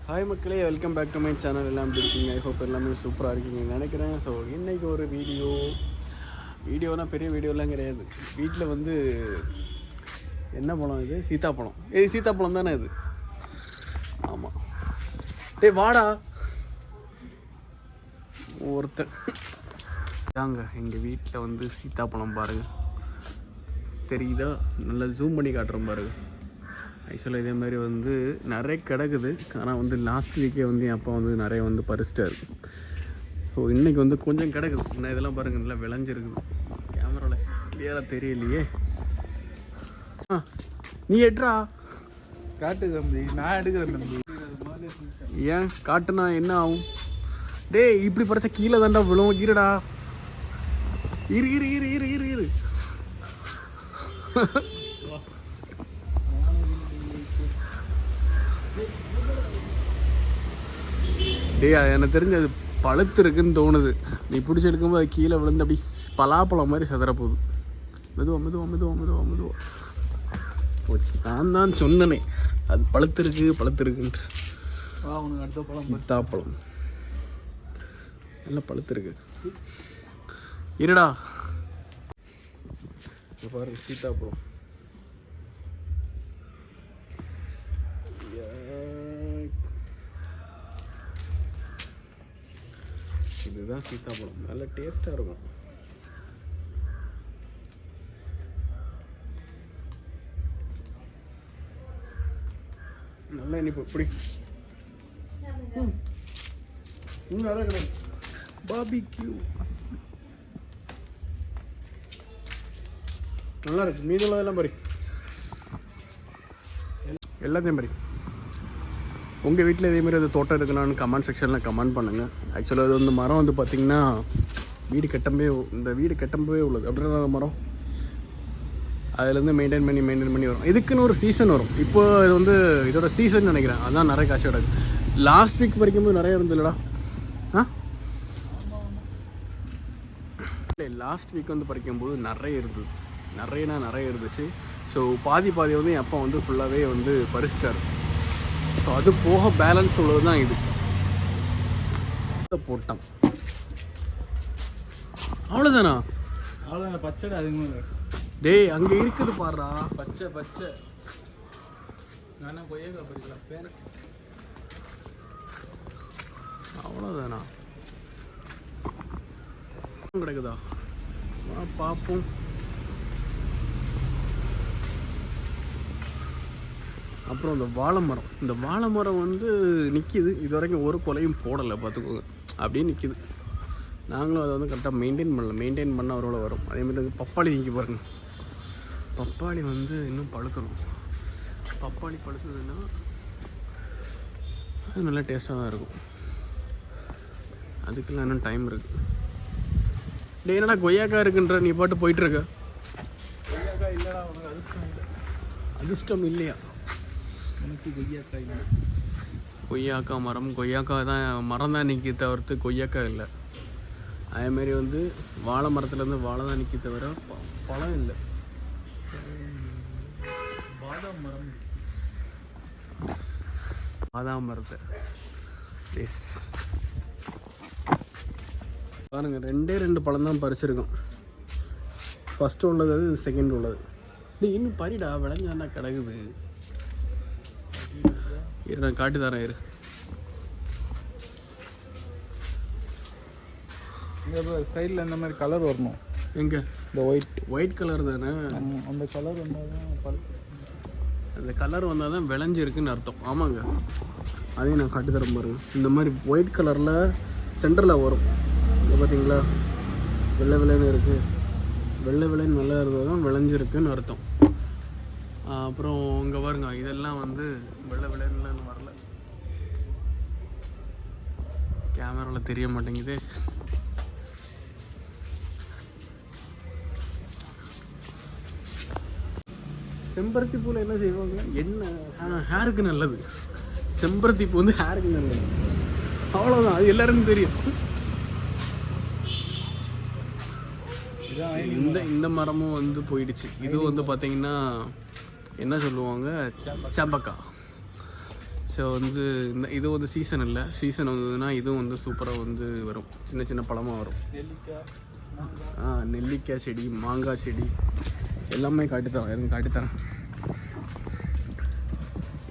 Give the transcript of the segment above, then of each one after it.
Hi மக்களே, welcome back to my channel. எல்லாம் எப்படி இருக்கீங்க? ஐ ஹோப் எல்லாமே சூப்பராக இருக்கீங்கன்னு நினைக்கிறேன். ஸோ இன்றைக்கி ஒரு வீடியோனால் பெரிய வீடியோலாம் கிடையாது. வீட்டில் வந்து என்ன பழம் இது? சீத்தாப்பழம். சீத்தாப்பழம் தானே இது? ஆமாம். டேய் வாடா ஒருத்தர் தாங்க. எங்கள் வீட்டில் வந்து சீத்தாப்பழம் பாருங்கள், தெரியுதா? நல்லா ஜூம் பண்ணி காட்டுறோம் பாருங்கள். ஆக்சுவலாக இதேமாதிரி வந்து நிறைய கிடக்குது. ஆனால் வந்து லாஸ்ட் வீக்கே வந்து என் அப்பா வந்து நிறைய வந்து பறிச்சிட்டாரு. ஸோ இன்றைக்கி வந்து கொஞ்சம் கிடக்குது. இன்னும் இதெல்லாம் பாருங்கள், நல்லா விளைஞ்சிருக்குது. கேமராவில் கிளியராக தெரியலையே. நீ எட்ரா காட்டு தம்பி, நான் எடுக்கிறேன் தம்பி. ஏன் காட்டுனா என்ன ஆகும்? டேய் இப்படி பறிச்சா கீழே தாண்டா விழுவும். கீழடா இரு இரு இரு இரு இரு இரு டேய் எனக்கு தெரிஞ்சு அது பழுத்து இருக்குன்னு தோணுது. நீ பிடிச்சி எடுக்கும்போது அது கீழே விழுந்து அப்படி பலாப்பழம் மாதிரி சதற போகுது. மெதுவா மெதுவா மெதுவா மெதுவா மெதுவா போச்சு. நான் தான் சொன்னனே அது பழுத்துருக்குன்ட்டு. சீத்தாப்பழம் நல்லா பழுத்துருக்கு. இருடா பாரு சீத்தாப்பழம். இதுதான் சீத்தாப்பழம். நல்ல டேஸ்டாக இருக்கும். நல்லா இனிப்பு. இப்படி நிறைய கிடையாது. பார்பிக்யூ நல்லா இருக்கு. மீதெல்லாம் பறி, எல்லாத்தையும் பறி. உங்கள் வீட்டில் இதேமாரி அது தோட்டம் இருக்குனான்னு கமெண்ட் செக்ஷனில் கமெண்ட் பண்ணுங்கள். ஆக்சுவலாக அது வந்து மரம் வந்து பார்த்திங்கன்னா இந்த வீடு கட்டம்பவே உள்ளது. அப்படின்னா அந்த மரம் அதுலேருந்து மெயின்டைன் பண்ணி வரும். இதுக்குன்னு ஒரு சீசன் வரும். இப்போ இது வந்து இதோட சீசன் நினைக்கிறேன். அதுதான் நிறைய காசு கிடக்கு. லாஸ்ட் வீக் பறிக்கும்போது நிறைய இருந்துல்லடா. இல்லை, லாஸ்ட் வீக் வந்து பறிக்கும்போது நிறைய இருந்துச்சு. ஸோ பாதி வந்து என் அப்பா வந்து ஃபுல்லாகவே வந்து பறிச்சிட்டார். ஸோ அது போக பேலன்ஸ் உள்ளது தான் இது போட்டான். அவ்வளோதானா? அவ்வளோதான். பச்சைடா அதுக்கு. டேய் அங்கே இருக்குது பாடுறா, பச்சை. நானும் கொய்யாக்கா பறிக்கலாம் பேர. அவ்வளோதானா? கிடைக்குதா? பார்ப்போம். அப்புறம் இந்த வாழை மரம் வந்து நிற்கிது. இது வரைக்கும் ஒரு கொலையும் போடலை, பார்த்துக்கோங்க. அப்படியே நிற்கிது. நாங்களும் அதை வந்து கரெக்டாக மெயின்டைன் பண்ண அவரோட வரும். அதேமாதிரி வந்து பப்பாளி நிற்க பாருங்க. பப்பாளி வந்து இன்னும் பழுக்கணும். பப்பாளி பழுத்ததுன்னா அது நல்லா டேஸ்ட்டாக தான் இருக்கும். அதுக்கெல்லாம் இன்னும் டைம் இருக்குது. டே என்னடா கொய்யாக்கா இருக்குன்ற நீ பாட்டு போயிட்டுருக்க? கொய்யாக்கா இல்லைடா, உனக்கு அதிர்ஷ்டம் இல்லையா? உனக்கு கொய்யாக்கா இல்லை. கொய்யாக்கா மரம் தான் நிற்கி தவிர்த்து கொய்யாக்கா இல்லை. அதேமாரி வந்து வாழை மரத்துலேருந்து வாழை தான் நிற்கி தவிர பழம் இல்லை. பாதாம் மரத்தை பாருங்க, 2 பழம் தான் பறிச்சிருக்கோம். ஃபஸ்ட்டு உள்ளது அது, செகண்ட் உள்ளது. இன்னும் பறிடா, விளைஞ்சாண்டா கிடக்குது. நான் காட்டி தரேன் இரு. சைடில் இந்த மாதிரி கலர் வரணும். எங்கே? இந்த ஒயிட் கலர் தானே? அந்த கலர் வந்தால் தான் அந்த கலர் வந்தால் தான் விளைஞ்சிருக்குன்னு அர்த்தம். ஆமாங்க, அதையும் நான் காட்டி தரேன் பாருங்க. இந்த மாதிரி ஒயிட் கலரில் சென்டரில் வரும். இங்கே பார்த்தீங்களா? வெள்ளைன்னு இருக்குது. வெள்ளைன்னு நல்லா இருந்தால் தான் விளைஞ்சிருக்குன்னு அர்த்தம். அப்புறம் இங்கே பாருங்க, இதெல்லாம் வந்து வெள்ளைன்னு வரல. கேமராவில் தெரிய மாட்டேங்குது. செம்பருத்தி பூவில் என்ன செய்வாங்க? என்ன ஹேருக்கு நல்லது. செம்பருத்தி பூ வந்து ஹேருக்கு நல்லது. அவ்வளோதான், அது எல்லாருக்கும் தெரியும். இந்த மரமும் வந்து போயிடுச்சு. இது வந்து பார்த்தீங்கன்னா என்ன சொல்லுவாங்க, செம்பக்கா. ஸோ வந்து இது வந்து சீசன் இல்லை, சீசன் வந்ததுன்னா இதுவும் வந்து சூப்பராக வந்து வரும், சின்ன சின்ன பழமாக வரும். நெல்லிக்காய் செடி, மாங்காய் செடி எல்லாமே காட்டித்தரேன்.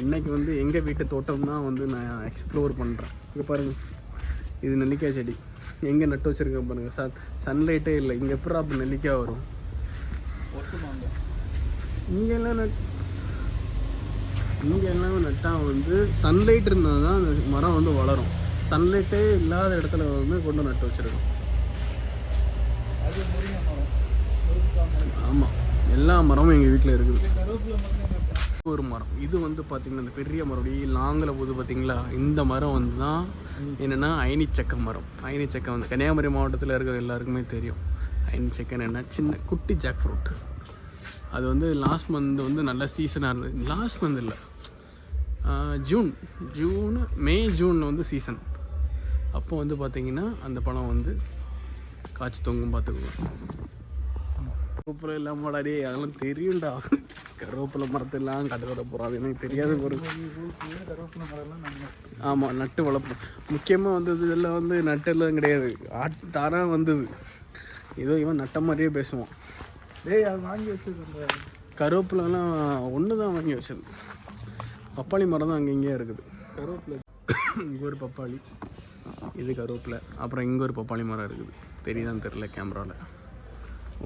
இன்றைக்கி வந்து எங்கள் வீட்டு தோட்டம் தான் வந்து நான் எக்ஸ்ப்ளோர் பண்ணுறேன். இங்கே பாருங்கள், இது நெல்லிக்காய் செடி எங்கே நட்டு வச்சுருக்கேன் பாருங்கள். சன்லைட்டே இல்லை, இங்கே எப்போ அப்போ நெல்லிக்காய் வரும்? இங்கே எல்லாமே நட்டால் வந்து சன்லைட் இருந்தால் தான் அந்த மரம் வந்து வளரும். சன்லைட்டே இல்லாத இடத்துல வந்து கொண்டு நட்டு வச்சுருக்கோம். ஆமாம், எல்லா மரமும் எங்கள் வீட்டில் இருக்குது. ஒரு மரம் இது வந்து பார்த்திங்கன்னா இந்த பெரிய மரம் லாங்கில் போது பார்த்திங்களா, இந்த மரம் வந்து தான் என்னென்னா ஐனிச்சக்க மரம். ஐனிச்சக்க வந்து கன்னியாகுமரி மாவட்டத்தில் இருக்கிற எல்லாருக்குமே தெரியும். ஐனிச்சக்கன்னு என்ன, சின்ன குட்டி ஜாக் ஃப்ரூட். அது வந்து லாஸ்ட் மந்த் வந்து நல்ல சீசனாக இருந்தது. லாஸ்ட் மந்த் இல்லை, மே ஜூன் வந்து சீசன். அப்போ வந்து பார்த்திங்கன்னா அந்த பழம் வந்து காய்ச்சி தொங்கும். பார்த்துக்குவோம். கருவேப்பிலை இல்லாமடா டே, அதெல்லாம் தெரியும்டா. கருவேப்பிலை மரத்தெல்லாம் கட்டுக்கட்ட போகிறாது, எனக்கு தெரியாத பொருள். ஆமாம், நட்டு வளர்ப்போம். முக்கியமாக வந்தது இதெல்லாம் வந்து நட்டெல்லாம் கிடையாது, தானாக வந்தது. ஏதோ இவன் நட்ட மாதிரியே பேசுவான். டேய், அது வாங்கி வச்சது கருவேப்பிலெல்லாம் ஒன்று தான் வாங்கி வச்சது. பப்பாளி மரம் தான் அங்கே இங்கேயே இருக்குது. கருவேப்பிலை இங்கே ஒரு பப்பாளி, இது கருவேப்பிலை. அப்புறம் இங்கே ஒரு பப்பாளி மரம் இருக்குது, தெரியுதான்னு தெரில கேமராவில்.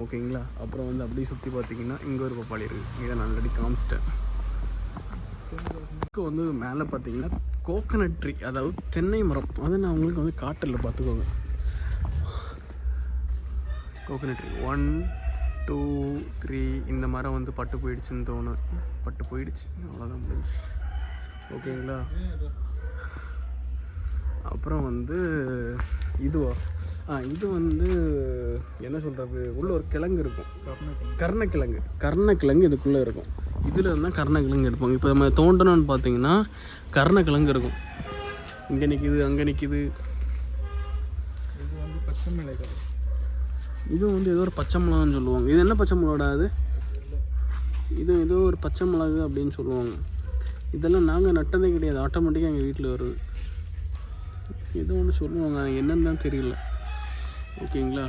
ஓகேங்களா? அப்புறம் வந்து அப்படியே சுற்றி பார்த்தீங்கன்னா இங்கே ஒரு பப்பாளி இருக்குது. இதை நான் ஆல்ரெடி காமிச்சிட்டேன். இதுக்கு வந்து மேலே பார்த்தீங்கன்னா கோகனட் ட்ரீ, அதாவது தென்னை மரம். அதை நான் உங்களுக்கு வந்து காட்டில் பார்த்துக்கோங்க. Coconut tree 1 2 3. இந்த மரம் வந்து பட்டு போயிடுச்சுன்னு தோணும். பட்டு போயிடுச்சு, அவ்வளோதான் முடிஞ்சு. ஓகேங்களா? அப்புறம் வந்து இதுவா இது வந்து என்ன சொல்கிறது, உள்ள ஒரு கிழங்கு இருக்கும், கருணக்கிழங்கு இதுக்குள்ளே இருக்கும். இதில் இருந்தால் கருணக்கிழங்கு எடுப்பாங்க. இப்போ நம்ம தோண்டணும்னு பார்த்தீங்கன்னா கருணக்கிழங்கு இருக்கும். இங்கே நிற்கிது, அங்கே நிற்கிது. இது வந்து பச்சை மிளகாய். இது வந்து ஏதோ ஒரு பச்சை மிளகான்னு சொல்லுவாங்க. இது என்ன பச்சை மிளகாடா? இது ஏதோ ஒரு பச்சை மிளகு அப்படின்னு சொல்லுவாங்க. இதெல்லாம் நாங்கள் நட்டதே கிடையாது, ஆட்டோமேட்டிக்காக எங்கள் வீட்டில் வருது. ஏதோ ஒன்று சொல்லுவாங்க, என்னன்னு தான் தெரியல. ஓகேங்களா?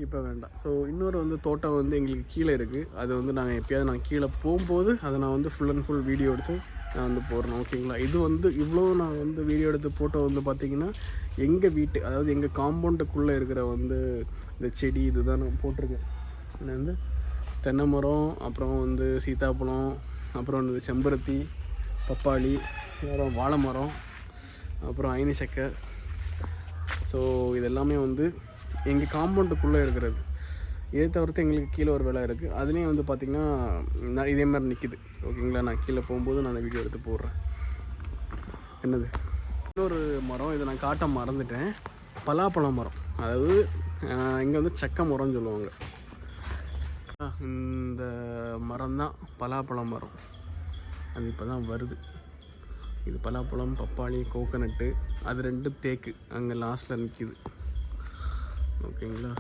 இப்போ வேண்டாம். ஸோ இன்னொரு வந்து தோட்டம் வந்து எங்களுக்கு கீழே இருக்குது. அது வந்து நாங்கள் எப்போயாவது நான் கீழே போகும்போது அதை நான் வந்து ஃபுல் அண்ட் ஃபுல் வீடியோ எடுத்து நான் வந்து போடுறேன். ஓகேங்களா? இது வந்து இவ்வளோ நான் வந்து வீடியோ எடுத்து போட்டோ வந்து பார்த்திங்கன்னா எங்கள் வீட்டு, அதாவது எங்கள் காம்பவுண்டுக்குள்ளே இருக்கிற வந்து இந்த செடி இதுதான் நான் போட்டிருக்கேன். நான் வந்து தென்னை மரம், அப்புறம் வந்து சீத்தாப்பழம், அப்புறம் வந்து செம்பருத்தி, பப்பாளி, அப்புறம் வாழை மரம், அப்புறம் ஐனிச்சக்கை. ஸோ இது எல்லாமே வந்து எங்கள் காம்பவுண்டுக்குள்ளே இருக்கிறது. இதை தவிர்த்து எங்களுக்கு கீழே ஒரு வேலை இருக்குது. அதுலேயும் வந்து பார்த்திங்கன்னா இதே மாதிரி நிற்கிது. ஓகேங்களா? நான் கீழே போகும்போது நான் அந்த வீடியோ எடுத்து போடுறேன். என்னது இன்னொரு மரம், இதை நான் காட்ட மறந்துட்டேன். பலாப்பழம் மரம், அதாவது இங்கே வந்து சக்கை மரம்னு சொல்லுவாங்க. இந்த மரம் தான் பலாப்பழம் மரம். அது இப்போ தான் வருது. இது பலாப்பழம், பப்பாளி, கோகனட்டு, அது ரெண்டும் தேக்கு அங்கே லாஸ்ட்டில் நிற்கிது. ஓகேங்களா?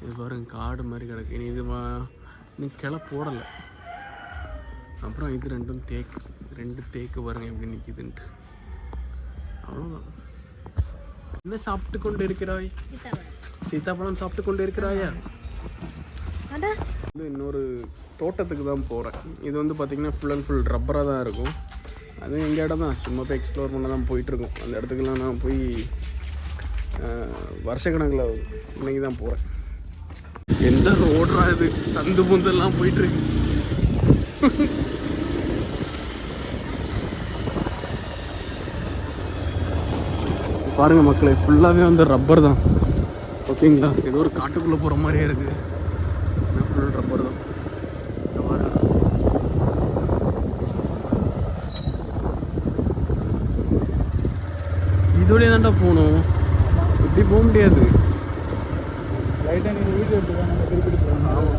இது பாருங்க, காடு மாதிரி கிடக்கு. இனி இது இன்னும் கிளை போடலை. அப்புறம் இது ரெண்டும் தேக்கு, ரெண்டு தேக்கு பாருங்க எப்படி நிற்கிதுன்ட்டு. அவ்வளோதான். என்ன சாப்பிட்டு கொண்டு இருக்கிறாய்? சீத்தாப்பழம் சாப்பிட்டு கொண்டு இருக்கிறாயா? இன்னொரு தோட்டத்துக்கு தான் போகிறேன். இது வந்து பார்த்திங்கன்னா ஃபுல் அண்ட் ஃபுல் ரப்பராக தான் இருக்கும். அதுவும் எங்கள் இடம் தான், சும்மா போய் எக்ஸ்ப்ளோர் பண்ண தான் போயிட்டுருக்கோம். அந்த இடத்துக்குலாம் நான் போய் வருஷக்கணக்கில் இன்னைக்கு தான் போகிறேன். எந்த ரோடுறா இது, சந்து முந்தெல்லாம் போயிட்டுருக்கு. பாருங்கள் மக்களே, ஃபுல்லாகவே வந்து ரப்பர் தான். ஓகேங்களா? ஏதோ ஒரு காட்டுக்குள்ளே போகிற மாதிரியே இருக்குது. ஃபுல் ரப்பர் தான். இதோடய தான்டா போகணும், இப்படி போக முடியாது. லைட்டாக நீங்கள் வீடியோ எடுத்து தான் நம்ம திருப்பிட்டு போகணும். ஆமாம்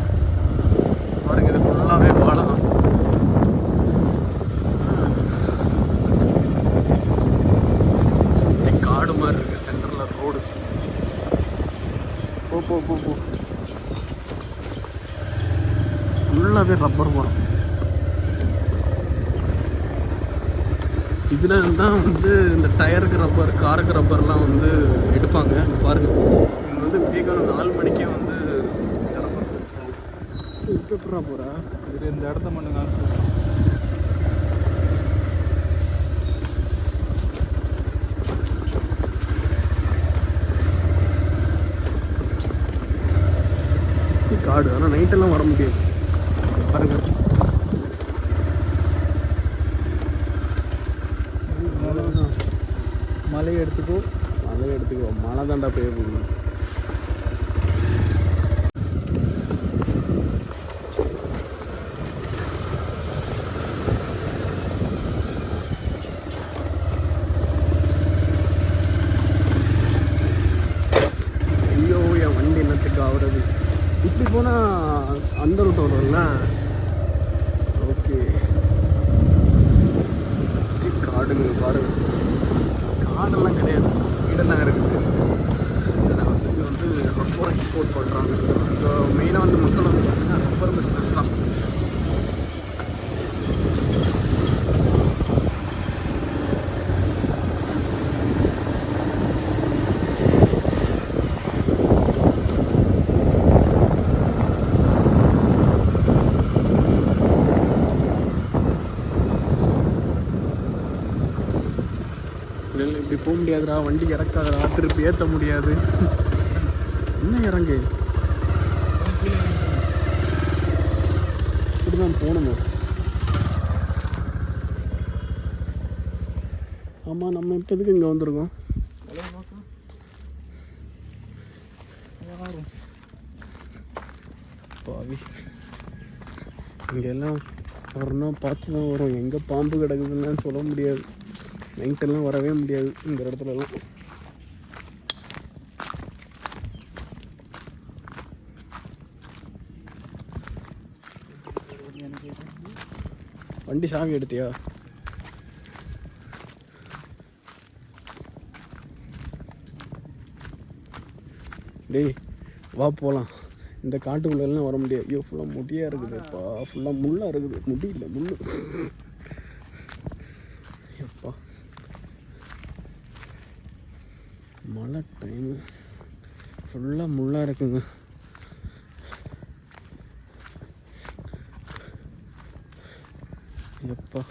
பாருங்கள், இது ஃபுல்லாகவே வாழை தான். சுற்றி காடு மாதிரி இருக்குது, சென்டரில் ரோடு. போ ஃபுல்லாகவே ரப்பர் மரம். இதில் தான் வந்து இந்த டயருக்கு ரப்பர், காருக்கு ரப்பர்லாம் வந்து எடுப்பாங்க. இங்கே பாருங்கள், இங்கே வந்து விடியகாலம் 4 மணிக்கே வந்து ரப்பர் இப்போ எப்படா போகிறா இது இந்த இடத்த மட்டும் காமிச்சு. சுற்றி காடு, ஆனால் நைட்டெல்லாம் வர முடியாது. பாருங்கள், மலையை எடுத்துக்கோ, மழையை எடுத்துக்கோ, மழை தாண்டா பெய்ய போகுது. ஐயோ, என் வண்டி என்னத்துக்கு ஆகுறது? இப்படி போனால் அந்த ரூட் வரும்ல. ஓகே, காடுங்க பாருங்க. காடெல்லாம் கிடையாது, வீடெல்லாம் இருக்குது. இதில் வந்து இங்கே வந்து ரப்பர் எக்ஸ்போர்ட் பண்ணுறாங்க. இப்போ மெயினாக வந்து மக்கள் வந்து பார்த்தீங்கன்னா ரப்பர் பிஸ்னஸ் தான். இல்லை இப்படி போக முடியாதுடா, வண்டி இறக்காதடா, திருப்பி ஏற்ற முடியாது. என்ன இறங்கு, இப்படிதான் போகணுமா? ஆமாம், நம்ம இப்போ எதுக்கு இங்கே வந்திருக்கோம்? பாவி, இங்கெல்லாம் வரணும், பார்த்து தான் வரும். எங்கே பாம்பு கிடக்குதுன்னு சொல்ல முடியாது. நைட்டெல்லாம் வரவே முடியாது இந்த இடத்துலலாம். வண்டி சாவி எடுத்தியா? டேய் வா போகலாம். இந்த காட்டுக்குள்ளெல்லாம் வர முடியாது. ஐயோ, ஃபுல்லாக முடியாக இருக்குதுப்பா, ஃபுல்லாக முள்ளாக இருக்குது. முடியல, முள். எப்பா, மழை டைமு ஃபுல்லாக முள்ளாக இருக்குங்க. எப்பா,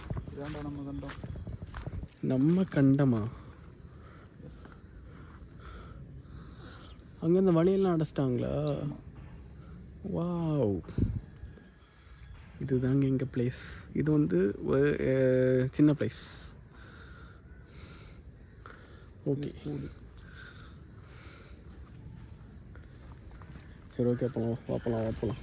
நம்ம கண்டமா? அங்கே இந்த வழியெல்லாம் அடைச்சிட்டாங்களா? வாவ், இதுதாங்க எங்கள் பிளேஸ். இது வந்து சின்ன பிளேஸ். ஓகே, சரி, ஓகே, போகலாம், வாப்பலாம்.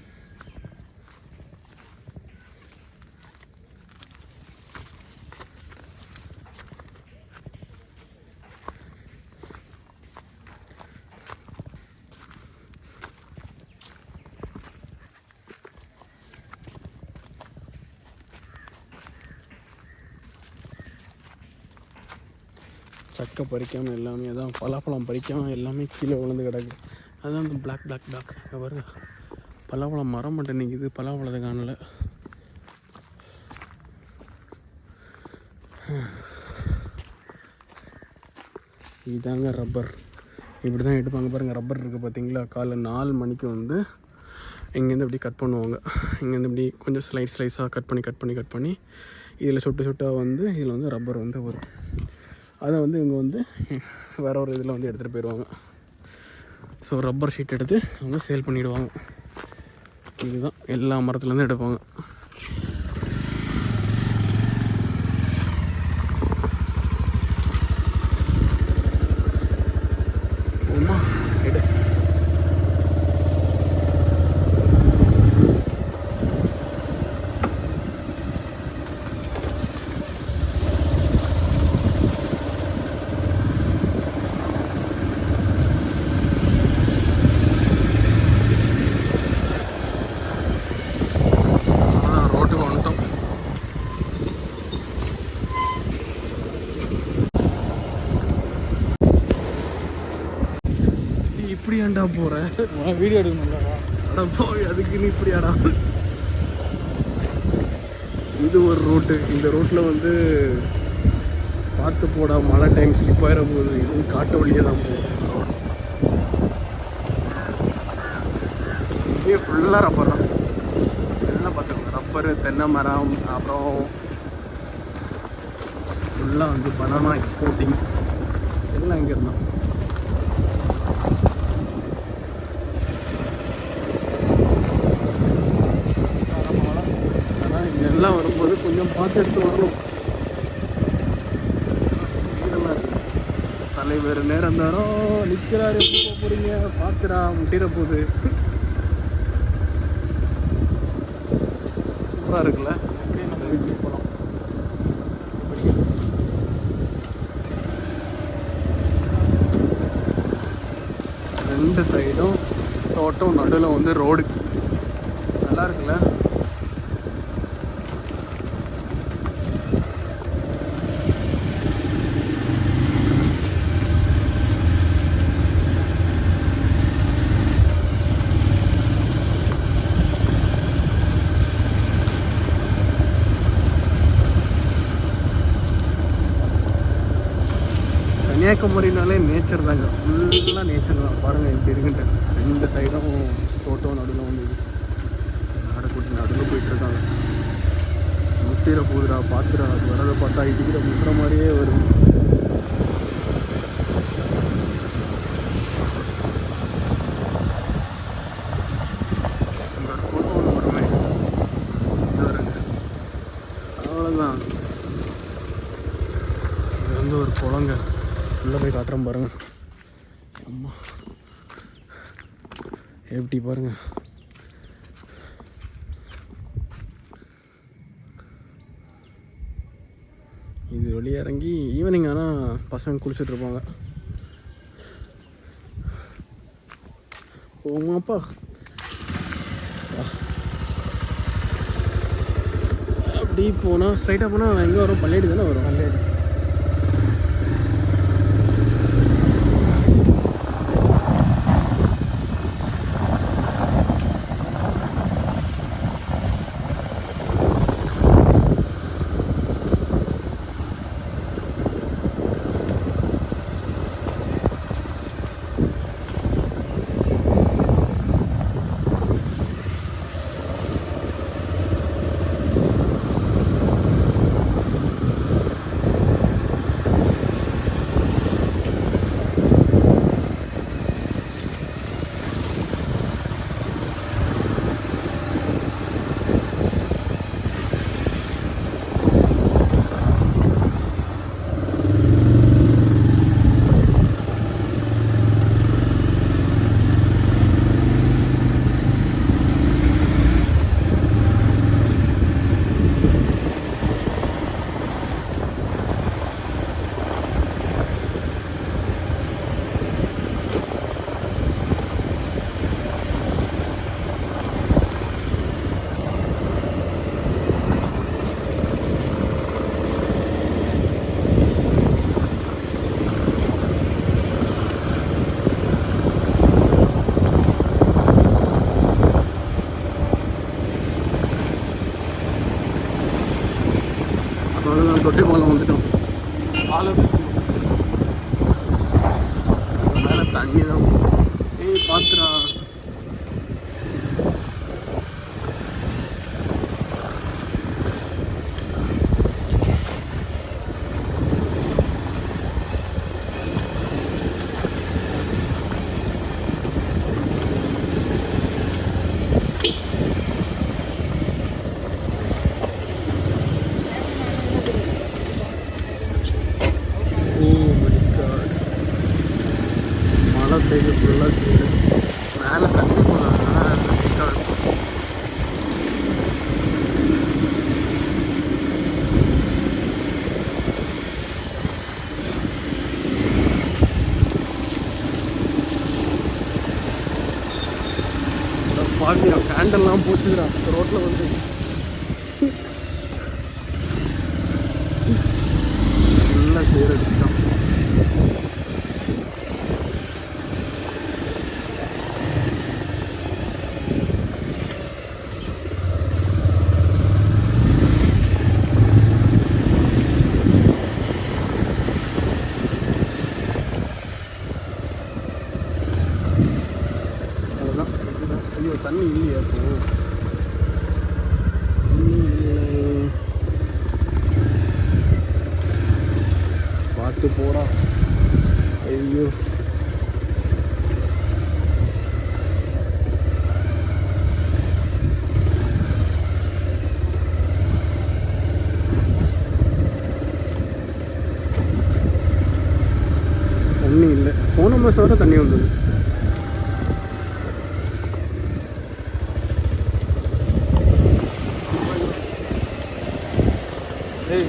சக்கை பறிக்காமல் எல்லாமே தான், பலாப்பழம் பறிக்காமல் எல்லாமே கீழே விழுந்து கிடக்கு. அதுதான் அந்த பிளாக் பாருங்க, பலாப்பழம் மரம் மட்டும் நிற்கிது, பலாப்பழத்தை காணல. இதாங்க ரப்பர், இப்படி தான் எடுப்பாங்க. பாருங்கள், ரப்பர் இருக்குது பார்த்தீங்களா? காலைல 4 மணிக்கு வந்து இங்கேருந்து இப்படி கட் பண்ணுவாங்க. இங்கேருந்து இப்படி கொஞ்சம் ஸ்லைஸாக கட் பண்ணி இதில் சொட்டாக வந்து இதில் வந்து ரப்பர் வந்து வரும். அதை வந்து இவங்க வந்து வேறு ஒரு இதில் வந்து எடுத்துகிட்டு போயிடுவாங்க. ஸோ ரப்பர் ஷீட் எடுத்து அவங்க சேல் பண்ணிவிடுவாங்க. இதுதான் எல்லா மரத்துலேருந்து எடுப்பாங்க. இப்படி ஏன்டா போகிறேன்? வீடியோ எடுக்கணும்ல. அடா போய் அதுக்கு நீ இப்படியாடா? இது ஒரு ரூட்டு. இந்த ரூட்டில் வந்து பார்த்து போட, மழை டைம் ஸ்லிப் ஆகிற போகுது. இதுவும் காட்டு வழியே தான் போகும். இங்கே ஃபுல்லாக ரப்பர் தான். எல்லாம் பார்த்துக்கோங்க, ரப்பரு, தென்னை மரம், அப்புறம் ஃபுல்லாக வந்து பனானா எக்ஸ்போர்ட்டிங் எல்லாம் இங்கே இருந்தான். ஆனால் இங்கெல்லாம் வரும்போது கொஞ்சம் பார்த்து எடுத்து வரணும். தலைவர் நேரம் நிற்கிறாரு, எப்படி போக போகிறீங்க, பார்த்துடா முட்டிட போகுது. சூப்பராக இருக்குல்ல. அப்படியே நம்ம வீட்டுக்கு போகலாம். ரெண்டு சைடும் தோட்டம், நடுவில் வந்து ரோடு. நல்லா இருக்குல்ல. கன்னியாகுமரினாலே நேச்சர் தாங்க, ஃபுல்லாக நேச்சர் தான். பாருங்கள் எப்படி இருக்குன்ட்டு. ரெண்டு சைடும் தோட்டம், நடுவில் வந்து நாடக்கூட்டி நடுவில் போயிட்டுருக்காங்க. முட்டிற போகுதுடா, பார்த்துடா. அது வரதை பார்த்தா இடிக்கிற முட்டுற மாதிரியே வருது. இங்கே ஒரு ஃபோட்டோ ஒன்று வருமே, இது வருங்க. அவ்வளோதான். இது வந்து ஒரு குளங்க. உள்ளே போய் காட்டுறேன் பாருங்க. அம்மா எப்படி பாருங்க. இது வெளியே இறங்கி ஈவினிங் ஆனால் பசங்க குளிச்சுட்டு இருப்பாங்க. போமாப்பா. அப்படி போனால் ஸ்ட்ரைட்டாக போனால் எங்கே வரும்? பள்ளியடி தானே வரும். பள்ளியடி. தொட்டிப்பாலம் வந்துட்டோம். மேலே தண்ணி தான். ஏய் பாத்துடா. சைடு ஃபுல்லாக சைடு மேலே தண்ணி போனாங்கன்னா பார்க்குறா கேண்டல்லாம் போச்சுக்கிறா ரோட்டில் வந்து. நல்லா சேரடிச்சிட்டான். ஐயோ தண்ணி இல்லையா அப்போ தண்ணி இல்லை. பார்த்து போடா. ஐயோ தண்ணி இல்லை. போன மாதம் வர தண்ணி வந்தது. ஏய்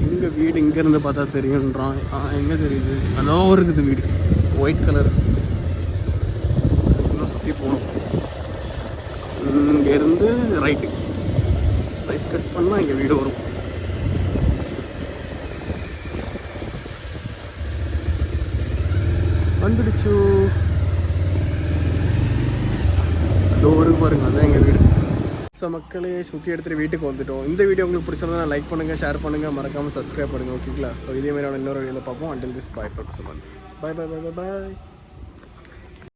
எங்கள் வீடு இங்கேருந்து பார்த்தா தெரியுன்றான். எங்கே தெரியுது? அதான் இருக்குது வீடு, ஒயிட் கலர். இன்னும் சுற்றி போகணும். இங்கேருந்து ரைட் கட் பண்ணால் எங்கள் வீடு வரும். வந்துடுச்சு. டோருக்கு பாருங்க, அதான் எங்கள் வீடு. ஸோ மக்களே சுற்றி எடுத்துகிட்டு வீட்டுக்கு வந்துட்டோம். இந்த வீடியோ உங்களுக்கு பிடிச்சிருந்தா லைக் பண்ணுங்கள், ஷேர் பண்ணுங்கள், மறக்காமல் சப்ஸ்கிரைப் பண்ணுங்கள். ஓகேங்களா? ஸோ இதே மாதிரி இன்னொரு வீடியோவில் பார்ப்போம். அண்டில் திஸ் பை ஃப்ரம் சுமன்ஸ். பை பை பை பை பாய்.